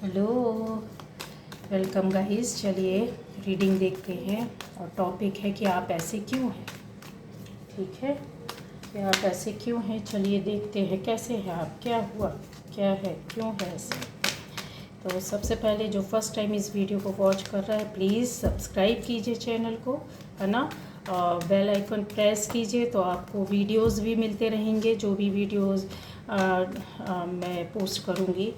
Hello, welcome guys. चलिए reading देखते हैं और टॉपिक है कि आप ऐसे क्यों हैं। ठीक है, कि आप ऐसे क्यों हैं। चलिए देखते हैं कैसे हैं आप, क्या हुआ, क्या है, क्यों है ऐसे। तो सबसे पहले जो फर्स्ट टाइम इस वीडियो को वॉच कर रहा है प्लीज़ सब्सक्राइब कीजिए चैनल को, है ना। बेल आइकन प्रेस कीजिए तो आपको वीडियोस भी मिलते रहेंगे, जो भी वीडियोस मैं पोस्ट करूँगी।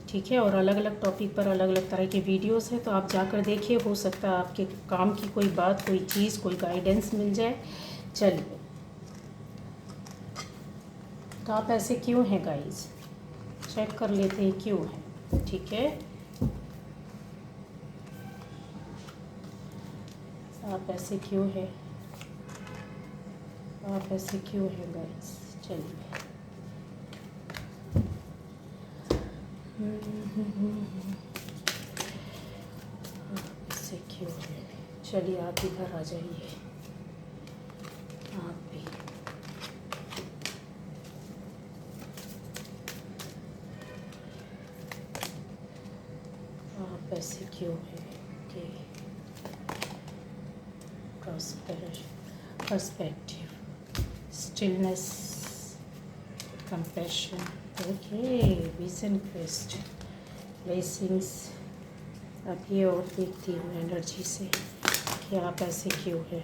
ठीक है, और अलग अलग टॉपिक पर अलग अलग तरह के वीडियोस हैं, तो आप जाकर देखिए, हो सकता है आपके काम की कोई बात, कोई चीज़, कोई गाइडेंस मिल जाए। चलिए, तो आप ऐसे क्यों हैं गाइस, चेक कर लेते हैं क्यों हैं। ठीक है, आप ऐसे क्यों हैं, आप ऐसे क्यों हैं गाइस। चलिए, ऐसे क्यों हैं। चलिए आप इधर आ जाइए, आप भी। आप ऐसे क्यों हैं कि perspective, stillness, compassion, okay, vision quest, blessings। अब ये और देखती हूँ एनर्जी से कि आप ऐसे क्यों हैं।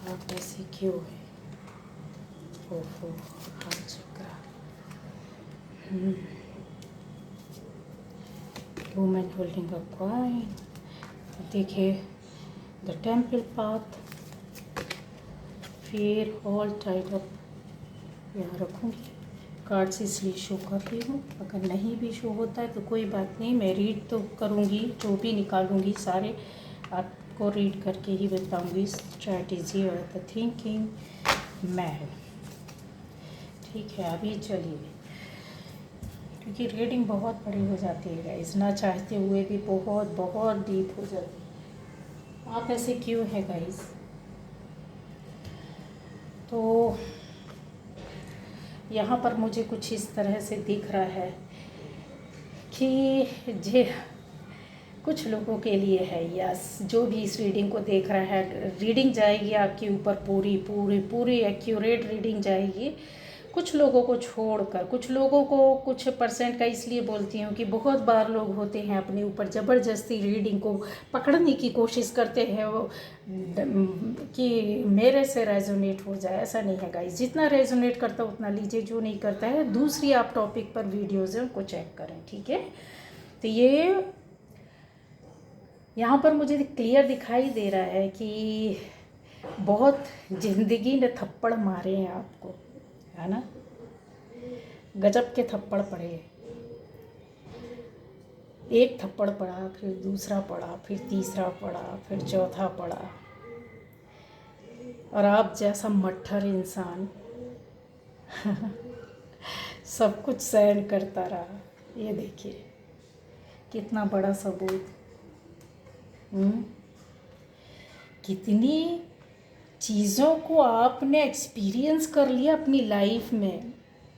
आप ऐसे क्यों हैं। ओहो, हाथ चक्रा, वुमेन होल्डिंग अ कॉइन। देखिए द टेम्पल पाथ, फिर ऑल टाइड अप। यहाँ रखूँगी कार्ड्स इसलिए शो कर रही हूँ, अगर नहीं भी शो होता है तो कोई बात नहीं, मैं रीड तो करूँगी, जो भी निकालूँगी सारे आपको रीड करके ही बताऊँगी स्ट्रैटेजी और द थिंकिंग मैन। ठीक है, अभी चलिए, क्योंकि रीडिंग बहुत बड़ी हो जाती है गाइस, ना चाहते हुए भी बहुत बहुत डीप हो जाती है। आप ऐसे क्यों है गाइस। तो यहाँ पर मुझे कुछ इस तरह से दिख रहा है कि जे कुछ लोगों के लिए है, यस, जो भी इस रीडिंग को देख रहा है, रीडिंग जाएगी आपके ऊपर, पूरी पूरी पूरी एक्यूरेट रीडिंग जाएगी। कुछ लोगों को छोड़कर, कुछ लोगों को, कुछ परसेंट का इसलिए बोलती हूँ कि बहुत बार लोग होते हैं अपने ऊपर ज़बरदस्ती रीडिंग को पकड़ने की कोशिश करते हैं, वो कि मेरे से रेजोनेट हो जाए। ऐसा नहीं है गाइस, जितना रेजोनेट करता है उतना लीजिए, जो नहीं करता है दूसरी आप टॉपिक पर वीडियोज़ हैं उनको चेक करें। ठीक है, तो ये यहाँ पर मुझे क्लियर दिखाई दे रहा है कि बहुत ज़िंदगी ने थप्पड़ मारे हैं आपको, है ना, गजब के थप्पड़ पड़े। एक थप्पड़ पड़ा, फिर दूसरा पड़ा, फिर तीसरा पड़ा, फिर चौथा पड़ा, और आप जैसा मट्ठर इंसान सब कुछ सहन करता रहा। ये देखिए कितना बड़ा सबूत। कितनी चीज़ों को आपने एक्सपीरियंस कर लिया अपनी लाइफ में,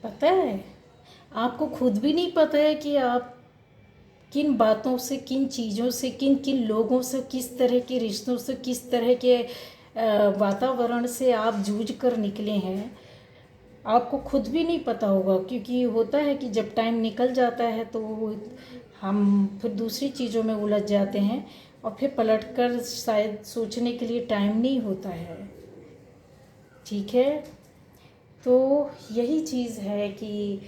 पता है आपको खुद भी नहीं पता है कि आप किन बातों से, किन चीज़ों से, किन किन लोगों से, किस तरह के रिश्तों से, किस तरह के वातावरण से आप जूझ कर निकले हैं। आपको खुद भी नहीं पता होगा, क्योंकि होता है कि जब टाइम निकल जाता है तो हम फिर दूसरी चीज़ों में उलझ जाते हैं, और फिर पलटकर शायद सोचने के लिए टाइम नहीं होता है। ठीक है, तो यही चीज़ है कि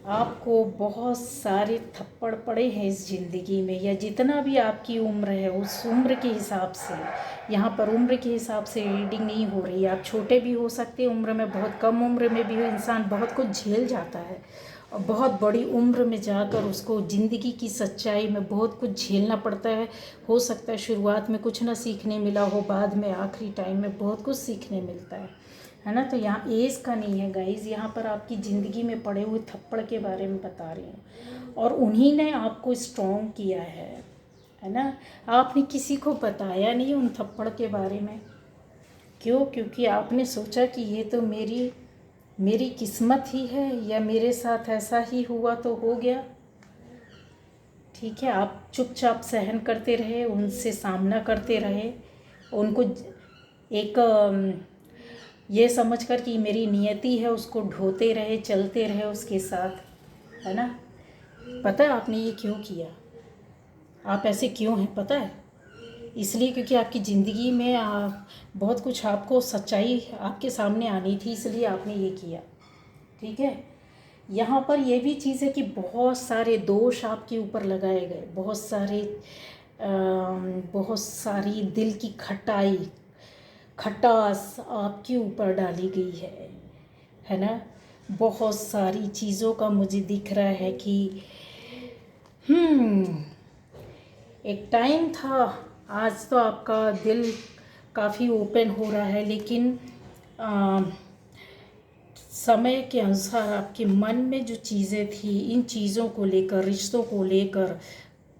आपको बहुत सारे थप्पड़ पड़े हैं इस ज़िंदगी में, या जितना भी आपकी उम्र है उस उम्र के हिसाब से। यहाँ पर उम्र के हिसाब से रीडिंग नहीं हो रही है, आप छोटे भी हो सकते हैं उम्र में, बहुत कम उम्र में भी इंसान बहुत कुछ झेल जाता है, और बहुत बड़ी उम्र में जाकर उसको ज़िंदगी की सच्चाई में बहुत कुछ झेलना पड़ता है। हो सकता है शुरुआत में कुछ ना सीखने मिला हो, बाद में आखिरी टाइम में बहुत कुछ सीखने मिलता है ना। तो यहाँ एज का नहीं है गाइज, यहाँ पर आपकी ज़िंदगी में पड़े हुए थप्पड़ के बारे में बता रही हूँ, और उन्हीं ने आपको स्ट्रॉन्ग किया है ना। आपने किसी को बताया नहीं उन थप्पड़ के बारे में, क्यों? क्योंकि आपने सोचा कि ये तो मेरी मेरी किस्मत ही है, या मेरे साथ ऐसा ही हुआ तो हो गया। ठीक है, आप चुपचाप सहन करते रहे, उनसे सामना करते रहे, उनको एक ये समझकर कि मेरी नियति है उसको ढोते रहे, चलते रहे उसके साथ, है ना। पता है आपने ये क्यों किया? आप ऐसे क्यों हैं पता है? इसलिए क्योंकि आपकी ज़िंदगी में बहुत कुछ आपको सच्चाई आपके सामने आनी थी, इसलिए आपने ये किया। ठीक है, यहाँ पर ये भी चीज़ है कि बहुत सारे दोष आपके ऊपर लगाए गए, बहुत सारी दिल की खटास आपके ऊपर डाली गई है ना। बहुत सारी चीज़ों का मुझे दिख रहा है कि एक टाइम था, आज तो आपका दिल काफ़ी ओपन हो रहा है, लेकिन समय के अनुसार आपके मन में जो चीज़ें थी, इन चीज़ों को लेकर, रिश्तों को लेकर,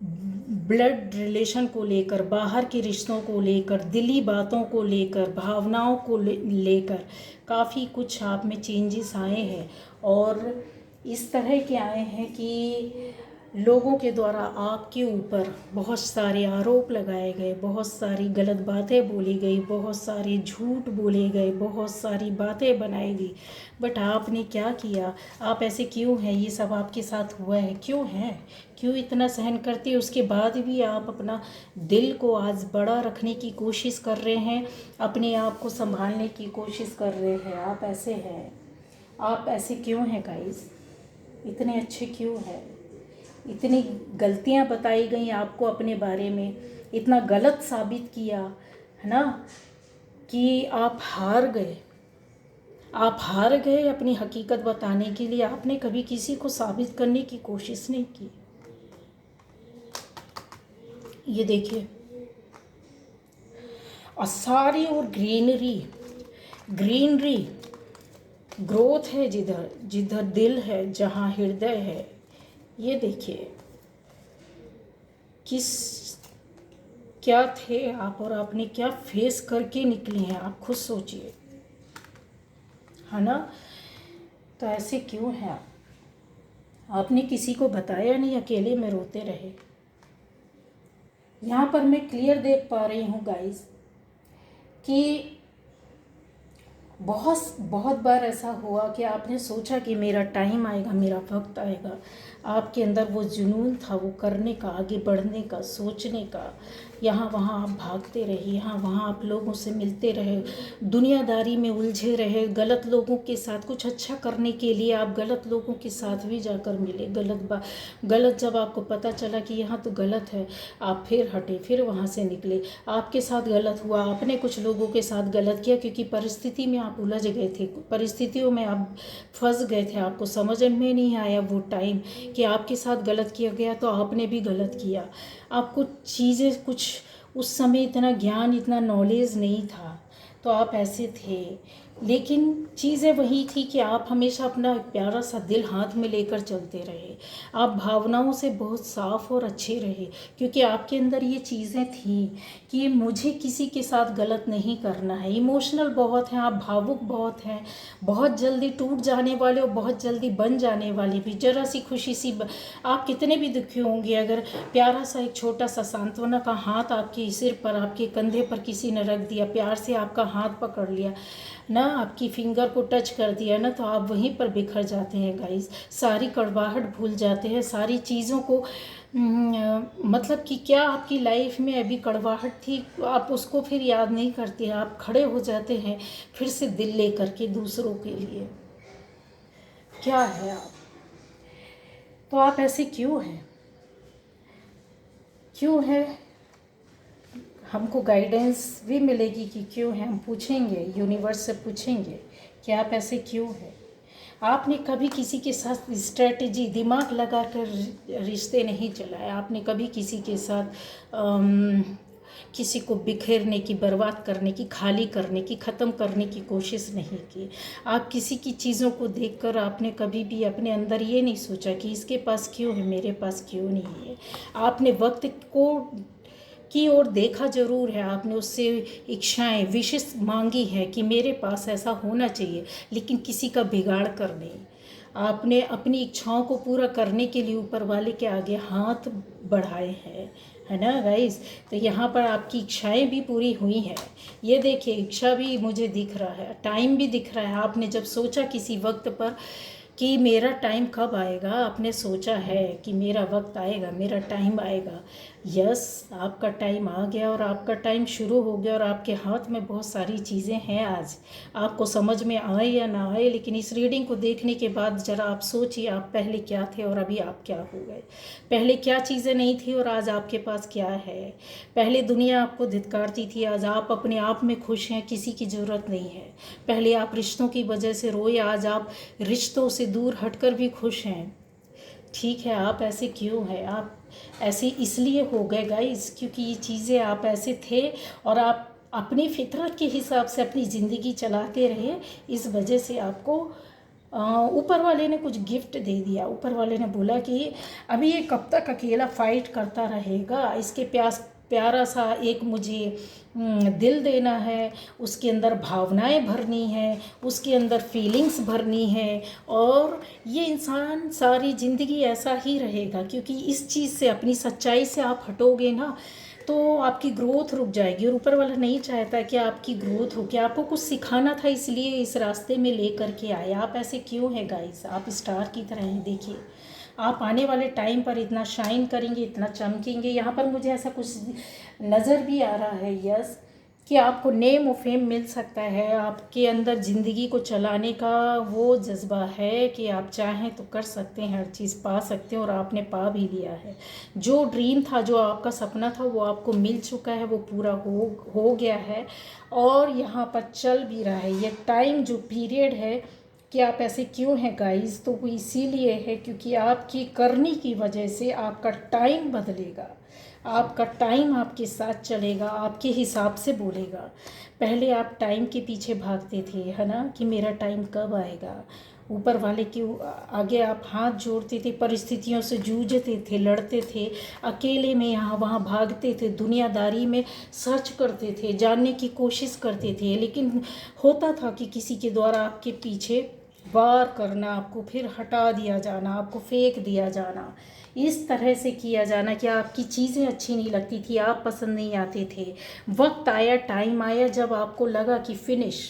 ब्लड रिलेशन को लेकर, बाहर के रिश्तों को लेकर, दिली बातों को लेकर, भावनाओं को लेकर काफ़ी कुछ आप में चेंजेस आए हैं। और इस तरह के आए हैं कि लोगों के द्वारा आपके ऊपर बहुत सारे आरोप लगाए गए, बहुत सारी गलत बातें बोली गई, बहुत सारे झूठ बोले गए, बहुत सारी बातें बनाई गई। बट आपने क्या किया? आप ऐसे क्यों हैं? ये सब आपके साथ हुआ है, क्यों है? क्यों इतना सहन करते हैं? उसके बाद भी आप अपना दिल को आज बड़ा रखने की कोशिश कर रहे हैं, अपने आप को संभालने की कोशिश कर रहे हैं। आप ऐसे हैं, आप ऐसे क्यों हैं गाइस? इतने अच्छे क्यों हैं? इतनी गलतियां बताई गई आपको अपने बारे में, इतना गलत साबित किया, है ना, कि आप हार गए। आप हार गए अपनी हकीकत बताने के लिए। आपने कभी किसी को साबित करने की कोशिश नहीं की। ये देखिए, और सारी और ग्रीनरी ग्रोथ है, जिधर जिधर दिल है, जहाँ हृदय है। ये देखिए किस क्या थे आप, और आपने क्या फेस करके निकले हैं, आप खुद सोचिए, है ना। तो ऐसे क्यों हैं आप? आपने किसी को बताया नहीं, अकेले में रोते रहे। यहाँ पर मैं क्लियर देख पा रही हूँ गाइस कि बहुत बहुत बार ऐसा हुआ कि आपने सोचा कि मेरा टाइम आएगा, मेरा वक्त आएगा। आपके अंदर वो जुनून था, वो करने का, आगे बढ़ने का, सोचने का। यहाँ वहाँ आप भागते रहे, यहाँ वहाँ आप लोगों से मिलते रहे, दुनियादारी में उलझे रहे, गलत लोगों के साथ। कुछ अच्छा करने के लिए आप गलत लोगों के साथ भी जाकर मिले। गलत जब आपको पता चला कि यहाँ तो गलत है, आप फिर हटे, फिर वहाँ से निकले। आपके साथ गलत हुआ, आपने कुछ लोगों के साथ गलत किया, क्योंकि परिस्थिति में आप उलझ गए थे, परिस्थितियों में आप फंस गए थे। आपको समझ में नहीं आया वो टाइम कि आपके साथ गलत किया गया, तो आपने भी गलत किया। आपको चीज़ें कुछ उस समय इतना ज्ञान, इतना नॉलेज नहीं था, तो आप ऐसे थे। लेकिन चीज़ें वही थी कि आप हमेशा अपना प्यारा सा दिल हाथ में लेकर चलते रहे। आप भावनाओं से बहुत साफ और अच्छे रहे, क्योंकि आपके अंदर ये चीज़ें थीं कि मुझे किसी के साथ गलत नहीं करना है। इमोशनल बहुत हैं आप, भावुक बहुत हैं, बहुत जल्दी टूट जाने वाले और बहुत जल्दी बन जाने वाले भी। ज़रा सी खुशी सी आप कितने भी दुखी होंगे, अगर प्यारा सा एक छोटा सा सांत्वना का हाथ आपके सिर पर, आपके कंधे पर किसी ने रख दिया, प्यार से आपका हाथ पकड़ लिया ना, आपकी फिंगर को टच कर दिया ना, तो आप वहीं पर बिखर जाते हैं गाइस। सारी कड़वाहट भूल जाते हैं, सारी चीज़ों को मतलब कि क्या आपकी लाइफ में अभी कड़वाहट थी, आप उसको फिर याद नहीं करते हैं। आप खड़े हो जाते हैं फिर से दिल लेकर के दूसरों के लिए। क्या है आप? तो आप ऐसे क्यों हैं? क्यों है? हमको गाइडेंस भी मिलेगी कि क्यों है। हम पूछेंगे, यूनिवर्स से पूछेंगे कि आप ऐसे क्यों हैं। आपने कभी किसी के साथ स्ट्रेटजी, दिमाग लगा कर रिश्ते नहीं चलाए। आपने कभी किसी के साथ किसी को बिखेरने की, बर्बाद करने की, खाली करने की, ख़त्म करने की कोशिश नहीं की। आप किसी की चीज़ों को देखकर आपने कभी भी अपने अंदर ये नहीं सोचा कि इसके पास क्यों है, मेरे पास क्यों नहीं है। आपने वक्त को की ओर देखा ज़रूर है, आपने उससे इच्छाएं विशेष मांगी है कि मेरे पास ऐसा होना चाहिए, लेकिन किसी का बिगाड़ कर नहीं। आपने अपनी इच्छाओं को पूरा करने के लिए ऊपर वाले के आगे हाथ बढ़ाए हैं, है ना गाइस। तो यहाँ पर आपकी इच्छाएं भी पूरी हुई हैं। ये देखिए, इच्छा भी मुझे दिख रहा है, टाइम भी दिख रहा है। आपने जब सोचा किसी वक्त पर कि मेरा टाइम कब आएगा, आपने सोचा है कि मेरा वक्त आएगा, मेरा टाइम आएगा। यस, आपका टाइम आ गया और आपका टाइम शुरू हो गया और आपके हाथ में बहुत सारी चीज़ें हैं। आज आपको समझ में आए या ना आए, लेकिन इस रीडिंग को देखने के बाद ज़रा आप सोचिए, आप पहले क्या थे और अभी आप क्या हो गए। पहले क्या चीज़ें नहीं थी और आज आपके पास क्या है। पहले दुनिया आपको धिक्कारती थी, आज आप अपने आप में खुश हैं, किसी की ज़रूरत नहीं है। पहले आप रिश्तों की वजह से रोए, आज आप रिश्तों से दूर हटकर भी खुश हैं। ठीक है, आप ऐसे क्यों हैं, आप ऐसे इसलिए हो गए गाइस, क्योंकि ये चीज़ें आप ऐसे थे और आप अपनी फितरत के हिसाब से अपनी ज़िंदगी चलाते रहे। इस वजह से आपको ऊपर वाले ने कुछ गिफ्ट दे दिया। ऊपर वाले ने बोला कि अभी ये कब तक अकेला फाइट करता रहेगा, इसके प्यारा सा एक मुझे दिल देना है, उसके अंदर भावनाएं भरनी है, उसके अंदर फीलिंग्स भरनी है, और ये इंसान सारी ज़िंदगी ऐसा ही रहेगा। क्योंकि इस चीज़ से, अपनी सच्चाई से आप हटोगे ना, तो आपकी ग्रोथ रुक जाएगी। और ऊपर वाला नहीं चाहता कि आपकी ग्रोथ हो, कि आपको कुछ सिखाना था, इसलिए इस रास्ते में ले करके आए। आप ऐसे क्यों हैं गाइस, आप स्टार की तरह हैं। देखिए, आप आने वाले टाइम पर इतना शाइन करेंगे, इतना चमकेंगे। यहाँ पर मुझे ऐसा कुछ नज़र भी आ रहा है, यस, कि आपको नेम और फेम मिल सकता है। आपके अंदर ज़िंदगी को चलाने का वो जज्बा है कि आप चाहें तो कर सकते हैं, हर चीज़ पा सकते हैं, और आपने पा भी लिया है। जो ड्रीम था, जो आपका सपना था, वो आपको मिल चुका है, वो पूरा हो गया है और यहाँ पर चल भी रहा है। ये टाइम जो पीरियड है कि आप ऐसे क्यों हैं गाइस, तो वो इसीलिए है क्योंकि आपकी करनी की वजह से आपका टाइम बदलेगा। आपका टाइम आपके साथ चलेगा, आपके हिसाब से बोलेगा। पहले आप टाइम के पीछे भागते थे, है ना, कि मेरा टाइम कब आएगा। ऊपर वाले के आगे आप हाथ जोड़ते थे, परिस्थितियों से जूझते थे, लड़ते थे, अकेले में यहाँ वहाँ भागते थे, दुनियादारी में सर्च करते थे, जानने की कोशिश करते थे। लेकिन होता था कि किसी के द्वारा आपके पीछे वार करना, आपको फिर हटा दिया जाना, आपको फेंक दिया जाना, इस तरह से किया जाना कि आपकी चीज़ें अच्छी नहीं लगती थी, आप पसंद नहीं आते थे। वक्त आया, टाइम आया जब आपको लगा कि फिनिश,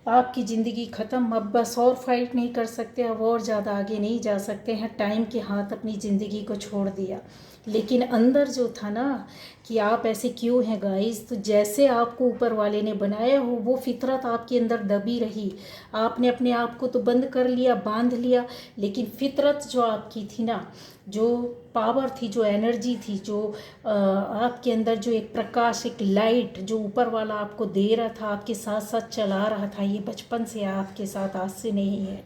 आपकी ज़िंदगी ख़त्म, अब बस और फाइट नहीं कर सकते, अब और ज़्यादा आगे नहीं जा सकते हैं। टाइम के हाथ अपनी ज़िंदगी को छोड़ दिया। लेकिन अंदर जो था ना, कि आप ऐसे क्यों हैं गाइस, तो जैसे आपको ऊपर वाले ने बनाया हो, वो फितरत आपके अंदर दबी रही। आपने अपने आप को तो बंद कर लिया, बांध लिया, लेकिन फितरत जो आपकी थी ना, जो पावर थी, जो एनर्जी थी, जो आपके अंदर जो एक प्रकाश, एक लाइट जो ऊपर वाला आपको दे रहा था, आपके साथ साथ चला रहा था, ये बचपन से आपके साथ, आज से नहीं है।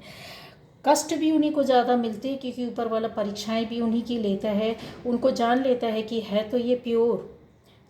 कष्ट भी उन्हीं को ज़्यादा मिलते हैं, क्योंकि ऊपर वाला परीक्षाएं भी उन्हीं की लेता है। उनको जान लेता है कि है तो ये प्योर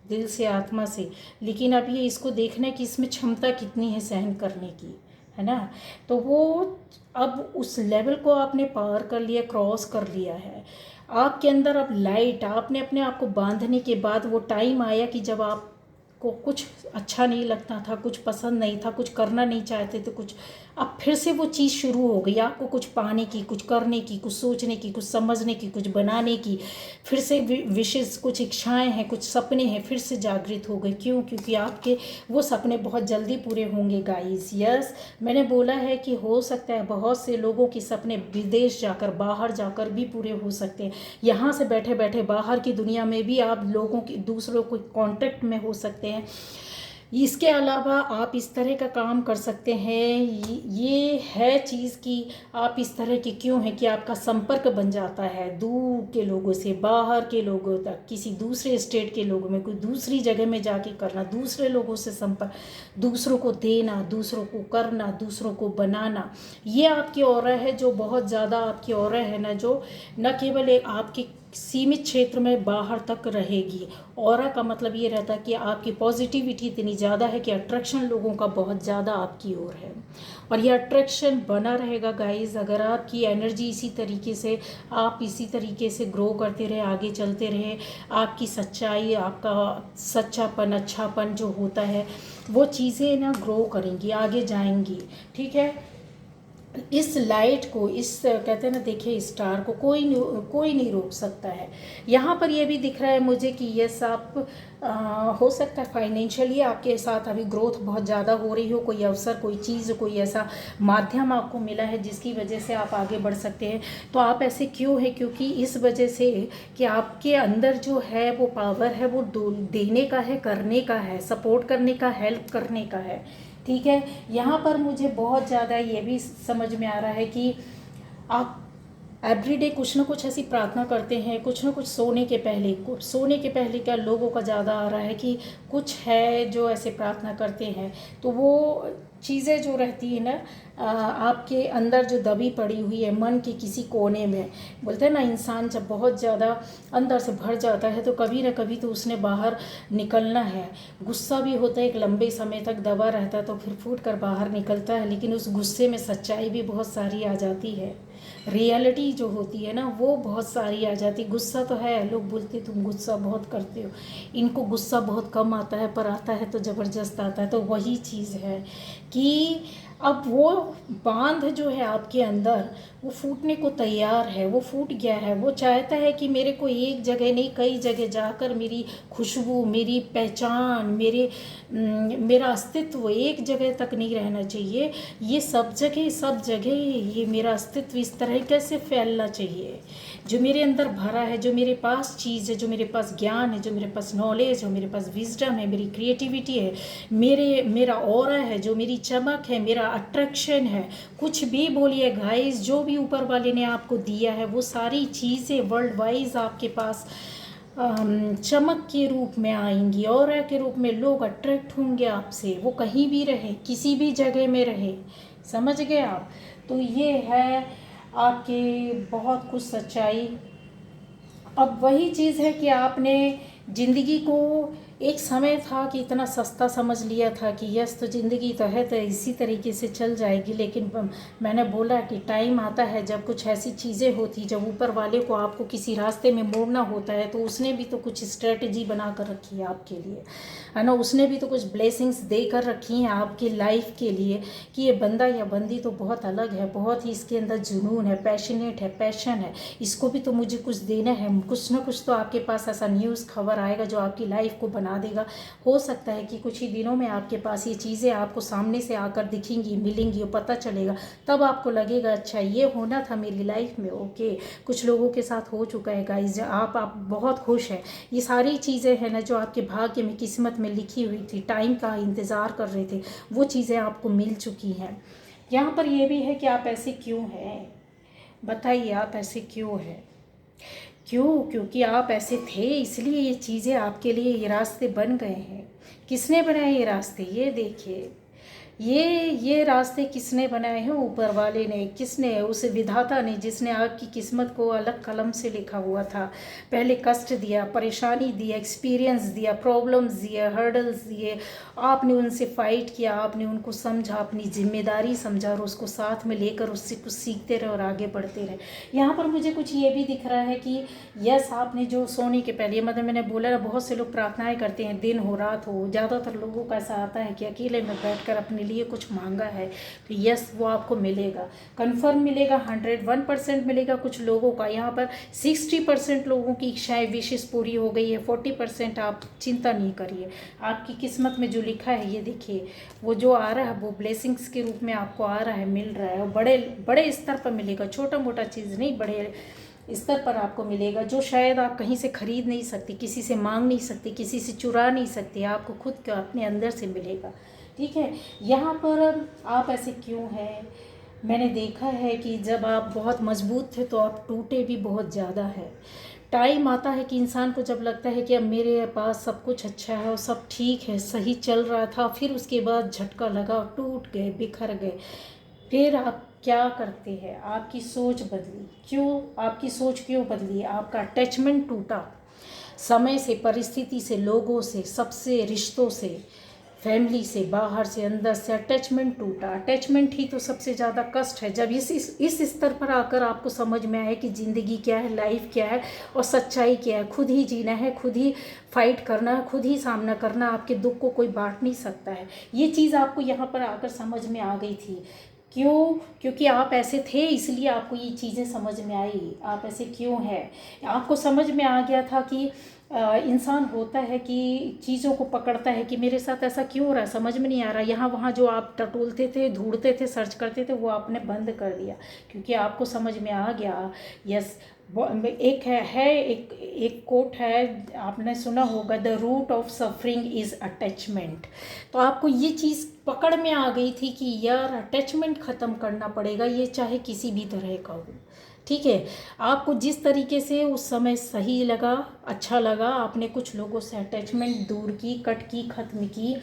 दिल से, आत्मा से, लेकिन अब ये इसको देखना है कि इसमें क्षमता कितनी है सहन करने की, है ना। तो वो अब उस लेवल को आपने पार कर लिया, क्रॉस कर लिया है। आपके अंदर अब लाइट, आपने अपने आप को बांधने के बाद वो टाइम आया कि जब आपको कुछ अच्छा नहीं लगता था, कुछ पसंद नहीं था, कुछ करना नहीं चाहते थे, कुछ, अब फिर से वो चीज़ शुरू हो गई, आपको कुछ पाने की, कुछ करने की, कुछ सोचने की, कुछ समझने की, कुछ बनाने की, फिर से विशेष कुछ इच्छाएं हैं, कुछ सपने हैं, फिर से जागृत हो गए। क्यों? क्योंकि आपके वो सपने बहुत जल्दी पूरे होंगे गाइस। यस, मैंने बोला है कि हो सकता है बहुत से लोगों के सपने विदेश जाकर, बाहर जाकर भी पूरे हो सकते हैं। यहाँ से बैठे बैठे बाहर की दुनिया में भी आप लोगों की, दूसरों को कांटेक्ट में हो सकते हैं। इसके अलावा आप इस तरह का काम कर सकते हैं। ये है चीज़ कि आप इस तरह के क्यों हैं कि आपका संपर्क बन जाता है दूर के लोगों से, बाहर के लोगों तक, किसी दूसरे स्टेट के लोगों में, कोई दूसरी जगह में जाके करना, दूसरे लोगों से संपर्क, दूसरों को देना, दूसरों को करना, दूसरों को बनाना। ये आपकी ऑरा है, जो बहुत ज़्यादा आपकी ऑरा है ना, जो न केवल एक आपके सीमित क्षेत्र में बाहर तक रहेगी। ऑरा का मतलब ये रहता है कि आपकी पॉजिटिविटी इतनी ज़्यादा है कि अट्रैक्शन लोगों का बहुत ज़्यादा आपकी ओर है, और ये अट्रैक्शन बना रहेगा गाइस अगर आपकी एनर्जी इसी तरीके से, आप इसी तरीके से ग्रो करते रहे, आगे चलते रहे। आपकी सच्चाई, आपका सच्चापन, अच्छापन जो होता है वो चीज़ें ना ग्रो करेंगी, आगे जाएंगी। ठीक है, इस लाइट को, इस कहते हैं ना, देखिए स्टार को कोई नहीं रोक सकता है। यहाँ पर ये भी दिख रहा है मुझे कि यस आप हो सकता है फाइनेंशियली आपके साथ अभी ग्रोथ बहुत ज़्यादा हो रही हो, कोई अवसर, कोई चीज़, कोई ऐसा माध्यम आपको मिला है जिसकी वजह से आप आगे बढ़ सकते हैं। तो आप ऐसे क्यों है? क्योंकि इस वजह से कि आपके अंदर जो है वो पावर है, वो देने का है, करने का है, सपोर्ट करने का, हेल्प करने का है। ठीक है, यहाँ पर मुझे बहुत ज़्यादा ये भी समझ में आ रहा है कि आप एवरीडे कुछ ना कुछ ऐसी प्रार्थना करते हैं, कुछ ना कुछ सोने के पहले का लोगों का ज़्यादा आ रहा है कि कुछ है जो ऐसे प्रार्थना करते हैं। तो वो चीज़ें जो रहती है ना आपके अंदर जो दबी पड़ी हुई है मन के किसी कोने में, बोलते हैं ना इंसान जब बहुत ज़्यादा अंदर से भर जाता है तो कभी ना कभी तो उसने बाहर निकलना है। गुस्सा भी होता है, एक लंबे समय तक दबा रहता है तो फिर फूट कर बाहर निकलता है, लेकिन उस गुस्से में सच्चाई भी बहुत सारी आ जाती है, रियलिटी जो होती है ना वो बहुत सारी आ जाती। गुस्सा तो है, लोग बोलते तुम गुस्सा बहुत करते हो, इनको गुस्सा बहुत कम आता है, पर आता है तो ज़बरदस्त आता है। तो वही चीज़ है कि अब वो बांध जो है आपके अंदर वो फूटने को तैयार है, वो फूट गया है। वो चाहता है कि मेरे को एक जगह नहीं कई जगह जाकर मेरी खुशबू, मेरी पहचान, मेरा अस्तित्व एक जगह तक नहीं रहना चाहिए, ये सब जगह ये मेरा अस्तित्व इस तरह कैसे फैलना चाहिए। जो मेरे अंदर भरा है, जो मेरे पास चीज़ है, जो मेरे पास ज्ञान है, जो मेरे पास नॉलेज है, मेरे पास विजडम है, मेरी क्रिएटिविटी है, मेरा ऑरा है, जो मेरी चमक है, मेरा अट्रैक्शन है, कुछ भी बोलिए गाइस, जो भी ऊपर वाले ने आपको दिया है वो सारी चीज़ें वर्ल्ड वाइज आपके पास चमक के रूप में आएंगी, ऑरा के रूप में लोग अट्रैक्ट होंगे आपसे, वो कहीं भी रहे, किसी भी जगह में रहे। समझ गए आप? तो ये है आपके बहुत कुछ सच्चाई। अब वही चीज़ है कि आपने ज़िंदगी को, एक समय था कि इतना सस्ता समझ लिया था कि यस तो ज़िंदगी तो है तो इसी तरीके से चल जाएगी, लेकिन मैंने बोला कि टाइम आता है जब कुछ ऐसी चीज़ें होती, जब ऊपर वाले को आपको किसी रास्ते में मोड़ना होता है तो उसने भी तो कुछ स्ट्रेटजी बना कर रखी है आपके लिए, है ना। उसने भी तो कुछ ब्लेसिंग्स दे कर रखी हैं आपकी लाइफ के लिए कि ये बंदा या बंदी तो बहुत अलग है, बहुत ही इसके अंदर जुनून है, पैशनेट है, पैशन है, इसको भी तो मुझे कुछ देना है। कुछ ना कुछ तो आपके पास ऐसा न्यूज़ खबर आएगा जो आपकी लाइफ को बना देगा। हो सकता है कि कुछ ही दिनों में आपके पास ये चीज़ें आपको सामने से आकर दिखेंगी, मिलेंगी और पता चलेगा, तब आपको लगेगा अच्छा ये होना था मेरी लाइफ में। ओके, कुछ लोगों के साथ हो चुका है गाइज, आप बहुत खुश हैं। ये सारी चीज़ें हैं ना जो आपके भाग्य में, किस्मत में लिखी हुई थी, टाइम का इंतज़ार कर रहे थे, वो चीज़ें आपको मिल चुकी हैं। यहाँ पर ये भी है कि आप ऐसे क्यों हैं, बताइए आप ऐसे क्यों हैं? क्योंकि आप ऐसे थे, इसलिए ये चीज़ें आपके लिए, ये रास्ते बन गए हैं। किसने बनाए ये रास्ते? ये देखिए, ये रास्ते किसने बनाए हैं? ऊपर वाले ने। किसने? उस विधाता ने जिसने आपकी किस्मत को अलग कलम से लिखा हुआ था। पहले कष्ट दिया, परेशानी दिया, एक्सपीरियंस दिया, प्रॉब्लम्स दिए, हर्डल्स दिए, आपने उनसे फाइट किया, आपने उनको समझा, अपनी जिम्मेदारी समझा और उसको साथ में लेकर उससे कुछ सीखते रहे और आगे बढ़ते रहे। यहाँ पर मुझे कुछ ये भी दिख रहा है कि यस आपने जो सोने के पहले, मतलब मैंने बोला ना बहुत से लोग प्रार्थनाएं करते हैं, दिन हो रात हो, ज़्यादातर लोगों का ऐसा आता है कि अकेले में बैठकर अपने लिए कुछ मांगा है तो यस वो आपको मिलेगा, कन्फर्म मिलेगा, 101% मिलेगा। कुछ लोगों का यहाँ पर 60% लोगों की इच्छाएं, विशेष पूरी हो गई है। 40% आप चिंता नहीं करिए, आपकी किस्मत में जो लिखा है ये देखिए, वो जो आ रहा है वो ब्लेसिंग्स के रूप में आपको आ रहा है, मिल रहा है, और बड़े बड़े स्तर पर मिलेगा, छोटा मोटा चीज़ नहीं, बड़े स्तर पर आपको मिलेगा, जो शायद आप कहीं से खरीद नहीं सकती, किसी से मांग नहीं सकती, किसी से चुरा नहीं सकती, आपको खुद का अपने अंदर से मिलेगा। ठीक है, यहाँ पर आप ऐसे क्यों हैं? मैंने देखा है कि जब आप बहुत मजबूत थे तो आप टूटे भी बहुत ज़्यादा है। टाइम आता है कि इंसान को जब लगता है कि अब मेरे पास सब कुछ अच्छा है और सब ठीक है, सही चल रहा था, फिर उसके बाद झटका लगा, टूट गए, बिखर गए, फिर आप क्या करते हैं, आपकी सोच बदली। क्यों आपकी सोच क्यों बदली? आपका अटैचमेंट टूटा, समय से, परिस्थिति से, लोगों से, सबसे, रिश्तों से, फैमिली से, बाहर से, अंदर से अटैचमेंट टूटा। अटैचमेंट ही तो सबसे ज़्यादा कष्ट है। जब इस स्तर पर आकर आपको समझ में आए कि ज़िंदगी क्या है, लाइफ क्या है और सच्चाई क्या है, खुद ही जीना है, खुद ही फाइट करना है, खुद ही सामना करना, आपके दुख को कोई बांट नहीं सकता है। ये चीज़ आपको यहाँ पर आकर समझ में आ गई थी। क्यों? क्योंकि आप ऐसे थे, इसलिए आपको ये चीज़ें समझ में आई। आप ऐसे क्यों हैं, आपको समझ में आ गया था कि इंसान होता है कि चीज़ों को पकड़ता है कि मेरे साथ ऐसा क्यों हो रहा है, समझ में नहीं आ रहा। यहाँ वहाँ जो आप टटोलते थे, ढूंढते थे, सर्च करते थे, वो आपने बंद कर दिया क्योंकि आपको समझ में आ गया। यस, एक कोट है, आपने सुना होगा, the root of suffering is attachment. तो आपको ये चीज़ पकड़ में आ गई थी कि यार अटैचमेंट ख़त्म करना पड़ेगा, ये चाहे किसी भी तरह का हो। ठीक है, आपको जिस तरीके से उस समय सही लगा, अच्छा लगा, आपने कुछ लोगों से अटैचमेंट दूर की, कट की, ख़त्म की।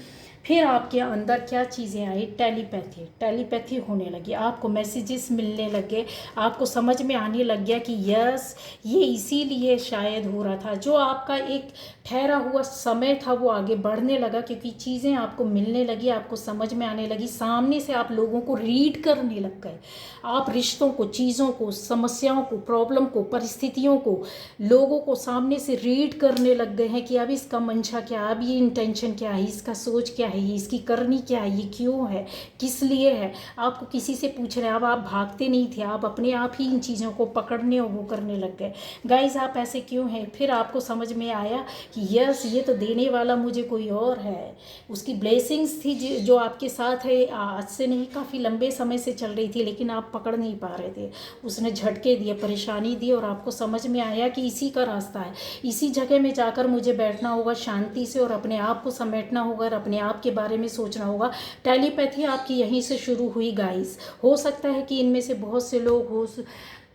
फिर आपके अंदर क्या चीज़ें आई? टेलीपैथी। टेलीपैथी होने लगी, आपको मैसेजेस मिलने लगे, आपको समझ में आने लग गया कि यस, ये इसीलिए शायद हो रहा था। जो आपका एक ठहरा हुआ समय था वो आगे बढ़ने लगा क्योंकि चीज़ें आपको मिलने लगी, आपको समझ में आने लगी। सामने से आप लोगों को रीड करने लग गए। आप रिश्तों को, चीज़ों को, समस्याओं को, प्रॉब्लम को, परिस्थितियों को, लोगों को सामने से रीड करने लग गए हैं कि अब इसका मंशा क्या है, अब ये इंटेंशन क्या है, इसका सोच क्या है, इसकी करनी क्या है, ये क्यों है, किस लिए है। आपको किसी से पूछ रहे हैं, अब आप भागते नहीं थे, आप अपने आप ही इन चीज़ों को पकड़ने और वो करने लग गए। गाइस, आप ऐसे क्यों हैं? फिर आपको समझ में आया कि यस, ये तो देने वाला मुझे कोई और है। उसकी ब्लेसिंग्स थी जो आपके साथ है, आज से नहीं, काफ़ी लंबे समय से चल रही थी, लेकिन आप पकड़ नहीं पा रहे थे। उसने झटके दिए, परेशानी दी और आपको समझ में आया कि इसी का रास्ता है, इसी जगह में जाकर मुझे बैठना होगा शांति से और अपने आप को समेटना होगा और अपने आप के बारे में सोचना होगा। टेलीपैथी आपकी यहीं से शुरू हुई गाइस। हो सकता है कि इनमें से बहुत से लोग हो,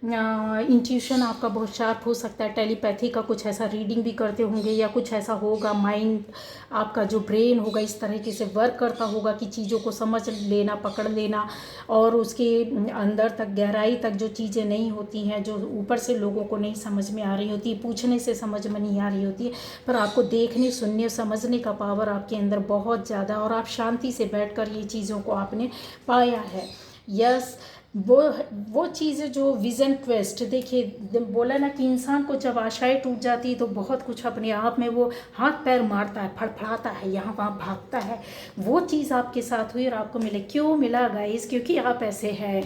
इंट्यूशन आपका बहुत शार्प हो सकता है, टेलीपैथी का कुछ ऐसा रीडिंग भी करते होंगे या कुछ ऐसा होगा, माइंड आपका जो ब्रेन होगा इस तरीके से वर्क करता होगा कि चीज़ों को समझ लेना, पकड़ लेना और उसके अंदर तक, गहराई तक जो चीज़ें नहीं होती हैं, जो ऊपर से लोगों को नहीं समझ में आ रही होती, पूछने से समझ में नहीं आ रही होती, पर आपको देखने, सुनने, समझने का पावर आपके अंदर बहुत ज़्यादा, और आप शांति से बैठकर ये चीज़ों को आपने पाया है। यस, वो चीज़ें जो विज़न क्वेस्ट, देखिए बोला ना कि इंसान को जब आशाएं टूट जाती है तो बहुत कुछ अपने आप में वो हाथ पैर मारता है, फड़फड़ाता है, यहाँ वहाँ भागता है। वो चीज़ आपके साथ हुई और आपको मिले। क्यों मिला गाइस? क्योंकि आप ऐसे हैं।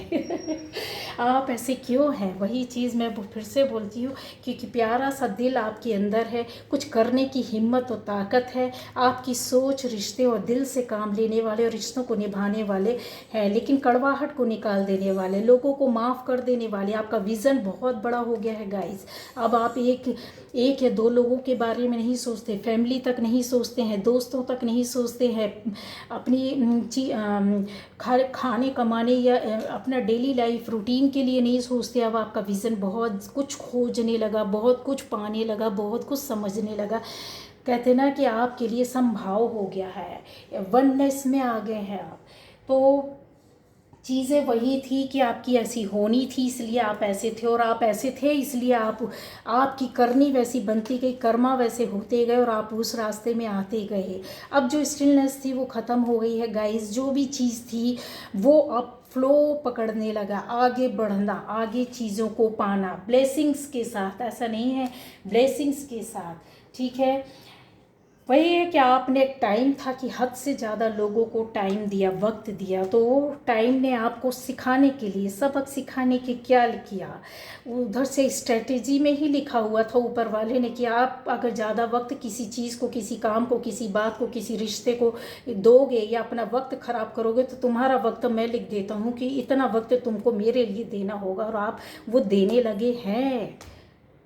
आप ऐसे क्यों हैं? वही चीज़ मैं फिर से बोलती हूँ, क्योंकि प्यारा सा दिल आपके अंदर है, कुछ करने की हिम्मत और ताकत है, आपकी सोच रिश्ते और दिल से काम लेने वाले और रिश्तों को निभाने वाले हैं, लेकिन कड़वाहट को निकाल देने वाले, लोगों को माफ़ कर देने वाले। आपका विज़न बहुत बड़ा हो गया है गाइस। अब आप एक या दो लोगों के बारे में नहीं सोचते, फैमिली तक नहीं सोचते हैं, दोस्तों तक नहीं सोचते हैं, अपनी खाने कमाने या अपना डेली लाइफ रूटीन के लिए नहीं सोचते। अब आपका विज़न बहुत कुछ खोजने लगा, बहुत कुछ पाने लगा, बहुत कुछ समझने लगा। कहते ना कि आपके लिए संभाव हो गया है, वननेस में आ गए हैं आप। तो चीज़ें वही थी कि आपकी ऐसी होनी थी, इसलिए आप ऐसे थे, और आप ऐसे थे इसलिए आपकी करनी वैसी बनती गई, कर्मा वैसे होते गए और आप उस रास्ते में आते गए। अब जो स्टिलनेस थी वो ख़त्म हो गई है गाइस। जो भी चीज़ थी वो अब फ्लो पकड़ने लगा, आगे बढ़ना, आगे चीज़ों को पाना, ब्लेसिंग्स के साथ। ऐसा नहीं है, ब्लेसिंग्स के साथ। ठीक है, वही है कि आपने एक टाइम था कि हद से ज़्यादा लोगों को टाइम दिया, वक्त दिया, तो वो टाइम ने आपको सिखाने के लिए, सबक सिखाने के क्या किया, उधर से स्ट्रेटेजी में ही लिखा हुआ था ऊपर वाले ने कि आप अगर ज़्यादा वक्त किसी चीज़ को, किसी काम को, किसी बात को, किसी रिश्ते को दोगे या अपना वक्त ख़राब करोगे तो तुम्हारा वक्त मैं लिख देता हूँ कि इतना वक्त तुमको मेरे लिए देना होगा, और आप वो देने लगे हैं।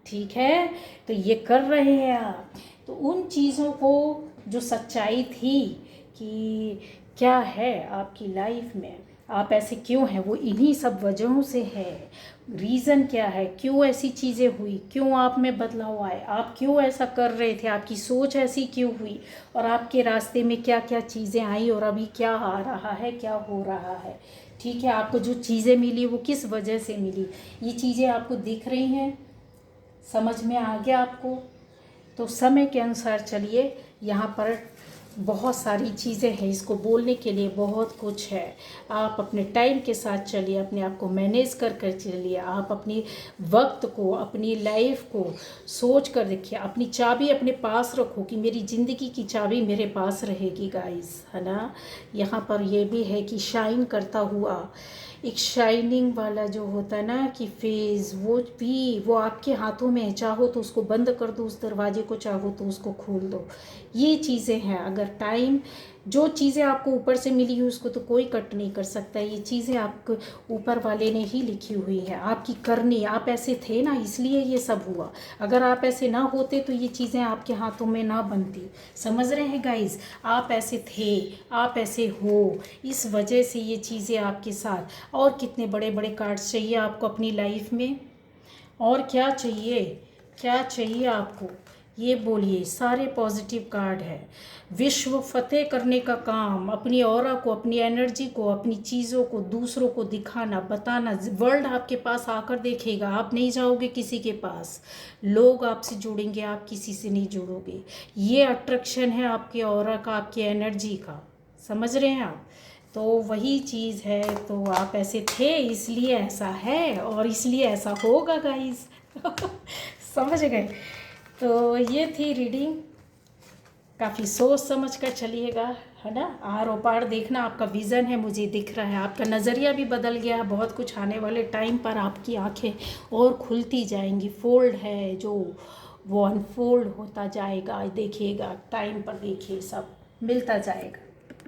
ठीक है, तो ये कर रहे हैं आप। तो उन चीज़ों को, जो सच्चाई थी कि क्या है आपकी लाइफ में, आप ऐसे क्यों हैं, वो इन्हीं सब वजहों से है। रीज़न क्या है, क्यों ऐसी चीज़ें हुई, क्यों आप में बदलाव आए, आप क्यों ऐसा कर रहे थे, आपकी सोच ऐसी क्यों हुई, और आपके रास्ते में क्या क्या चीज़ें आई और अभी क्या आ रहा है, क्या हो रहा है। ठीक है, आपको जो चीज़ें मिली वो किस वजह से मिली, ये चीज़ें आपको दिख रही हैं, समझ में आ गया आपको। तो समय के अनुसार चलिए। यहाँ पर बहुत सारी चीज़ें हैं, इसको बोलने के लिए बहुत कुछ है। आप अपने टाइम के साथ चलिए, अपने आप को मैनेज कर कर चलिए। आप अपनी वक्त को, अपनी लाइफ को सोच कर देखिए। अपनी चाबी अपने पास रखो कि मेरी ज़िंदगी की चाबी मेरे पास रहेगी गाइस, है ना। यहाँ पर ये भी है कि शाइन करता हुआ एक शाइनिंग वाला जो होता है ना कि फेज़, वो आपके हाथों में है। चाहो तो उसको बंद कर दो उस दरवाजे को, चाहो तो उसको खोल दो। ये चीज़ें हैं। अगर टाइम, जो चीज़ें आपको ऊपर से मिली हुई उसको तो कोई कट नहीं कर सकता। ये चीज़ें आपको ऊपर वाले ने ही लिखी हुई हैं, आपकी करनी। आप ऐसे थे ना, इसलिए ये सब हुआ। अगर आप ऐसे ना होते तो ये चीज़ें आपके हाथों में ना बनती। समझ रहे हैं गाइज, आप ऐसे थे, आप ऐसे हो, इस वजह से ये चीज़ें आपके साथ। और कितने बड़े बड़े कार्ड्स चाहिए आपको अपनी लाइफ में, और क्या चाहिए, क्या चाहिए आपको, ये बोलिए। सारे पॉजिटिव कार्ड है। विश्व फतेह करने का काम, अपनी ऑरा को, अपनी एनर्जी को, अपनी चीज़ों को दूसरों को दिखाना, बताना। वर्ल्ड आपके पास आकर देखेगा, आप नहीं जाओगे किसी के पास। लोग आपसे जुड़ेंगे, आप किसी से नहीं जुड़ोगे। ये अट्रैक्शन है आपके ऑरा का, आपकी एनर्जी का। समझ रहे हैं आप। तो वही चीज़ है। तो आप ऐसे थे इसलिए ऐसा है, और इसलिए ऐसा होगा गाइस। समझ गए। तो ये थी रीडिंग। काफ़ी सोच समझ कर चलिएगा, है ना। आर ओ पार देखना, आपका विज़न है, मुझे दिख रहा है। आपका नज़रिया भी बदल गया है। बहुत कुछ आने वाले टाइम पर आपकी आंखें और खुलती जाएंगी। फोल्ड है जो, वो अनफोल्ड होता जाएगा। देखिएगा टाइम पर, देखिए सब मिलता जाएगा।